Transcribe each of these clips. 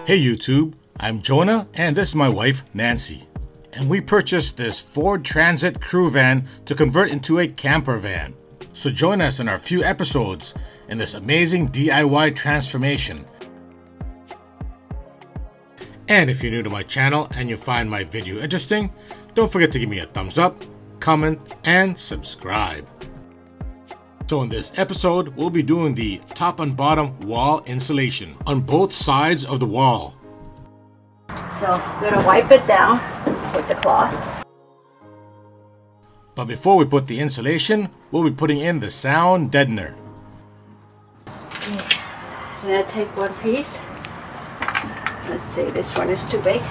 Hey YouTube, I'm Jonah and this is my wife Nancy. And we purchased this Ford Transit crew van to convert into a camper van. So join us in our few episodes in this amazing DIY transformation. And if you're new to my channel and you find my video interesting, don't forget to give me a thumbs up, comment, and subscribe. So in this episode, we'll be doing the top and bottom wall insulation on both sides of the wall. So I'm going to wipe it down with the cloth. But before we put the insulation, we'll be putting in the sound deadener. Okay. I'm going to take one piece. Let's see, this one is too big.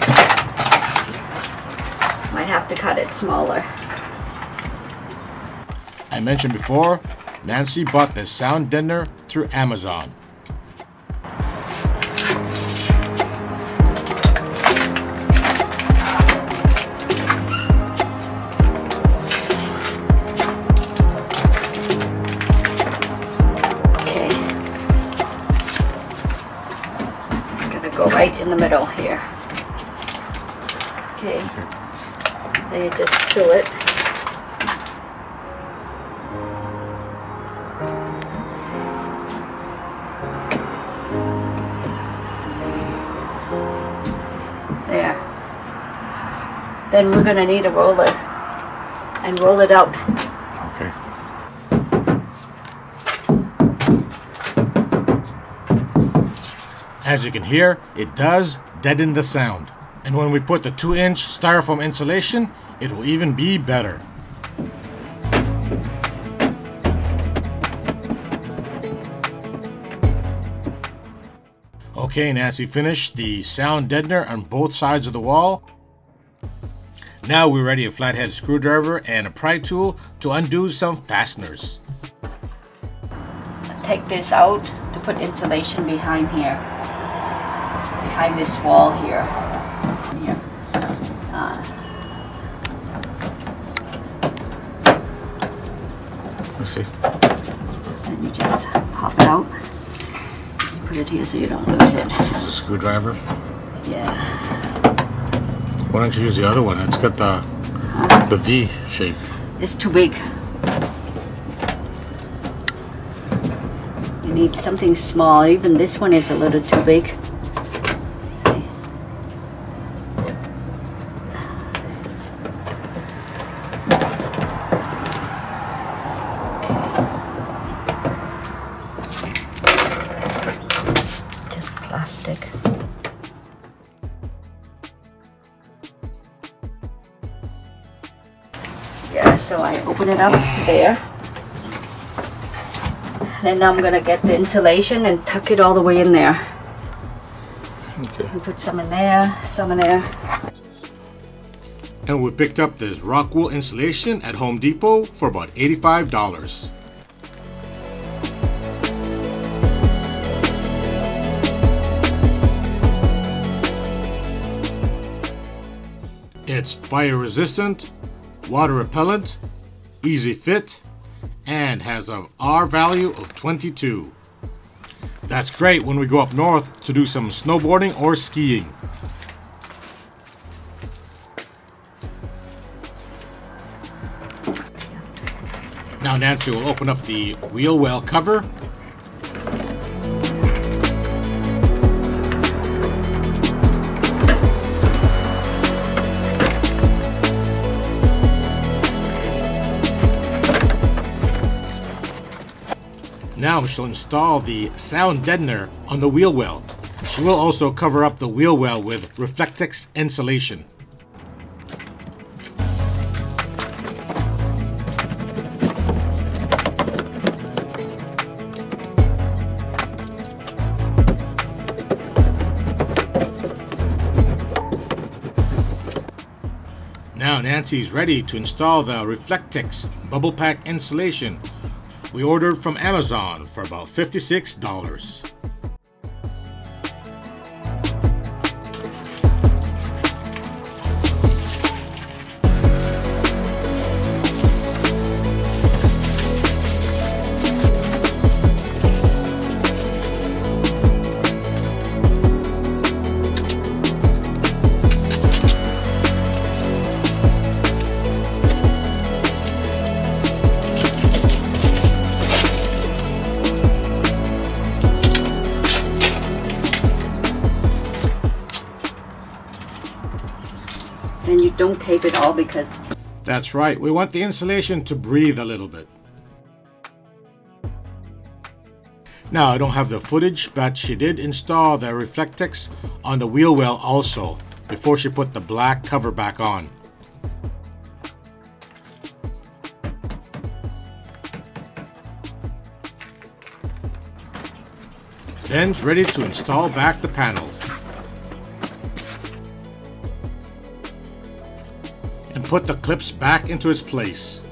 Might have to cut it smaller. I mentioned before, Nancy bought the sound deadener through Amazon. Okay. I'm gonna go right in the middle here. Okay. Then you just fill it. There. Then we're going to need a roller and roll it out. Okay. As you can hear, it does deaden the sound. And when we put the 2-inch styrofoam insulation, it will even be better. Okay, Nancy finished the sound deadener on both sides of the wall. Now we're ready a flathead screwdriver and a pry tool to undo some fasteners. Take this out to put insulation behind here. Behind this wall here. Here. Let's see. And you just pop it out. Put it here so you don't lose it. Use a screwdriver. Yeah. Why don't you use the other one? It's got the V shape. It's too big. You need something small. Even this one is a little too big. Plastic. Yeah, so I open it up to there. Then I'm gonna get the insulation and tuck it all the way in there. Okay. And put some in there, some in there. And we picked up this Rockwool insulation at Home Depot for about $85. It's fire resistant, water repellent, easy fit, and has an R value of 22. That's great when we go up north to do some snowboarding or skiing. Now Nancy will open up the wheel well cover. Now she'll install the sound deadener on the wheel well. She will also cover up the wheel well with Reflectix insulation. Now Nancy's ready to install the Reflectix bubble pack insulation. We ordered from Amazon for about $56. don't tape it all because... That's right, we want the insulation to breathe a little bit. Now, I don't have the footage, but she did install the Reflectix on the wheel well also, before she put the black cover back on. Then it's ready to install back the panels. And put the clips back into its place.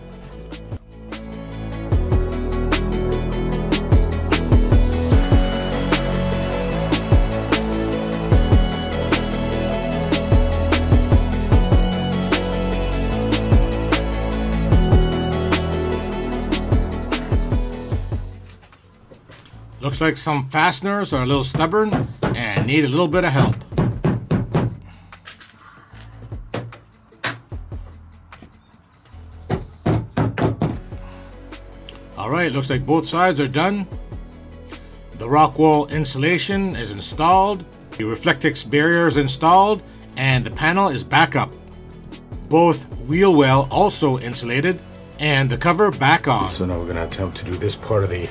Looks like some fasteners are a little stubborn and need a little bit of help. Alright, looks like both sides are done. The Rockwool insulation is installed, the Reflectix barrier is installed, and the panel is back up. Both wheel well also insulated, and the cover back on. So now we're going to attempt to do this part of the,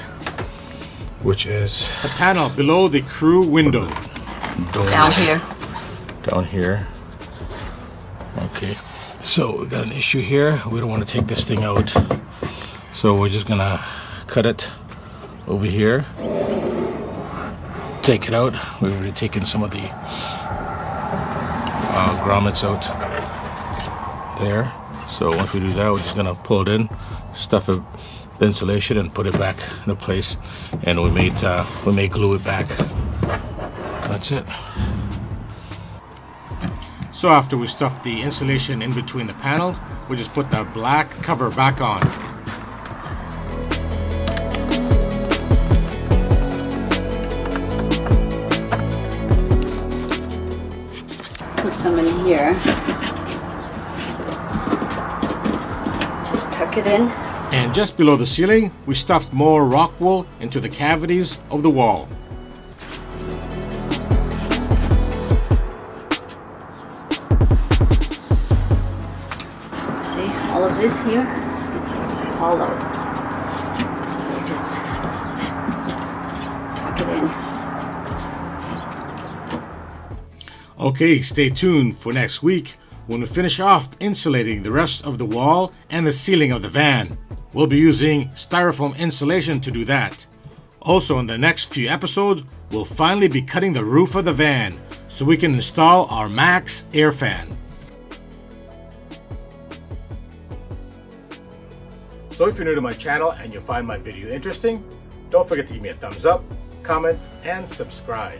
which is the panel below the crew window. Down here. Down here. Okay. So we got an issue here. We don't want to take this thing out. So we're just gonna cut it over here. Take it out. We've already taken some of the grommets out there. So once we do that, we're just gonna pull it in, stuff the insulation, and put it back in place. And we may glue it back. That's it. So after we stuff the insulation in between the panels, we just put the black cover back on. Put some in here. Just tuck it in. And just below the ceiling, we stuffed more Rockwool into the cavities of the wall. See, all of this here, it's hollow. So just tuck it in. Okay, stay tuned for next week when we finish off insulating the rest of the wall and the ceiling of the van. We'll be using styrofoam insulation to do that. Also, in the next few episodes, we'll finally be cutting the roof of the van so we can install our Max air fan. So if you're new to my channel and you find my video interesting, don't forget to give me a thumbs up, comment, and subscribe.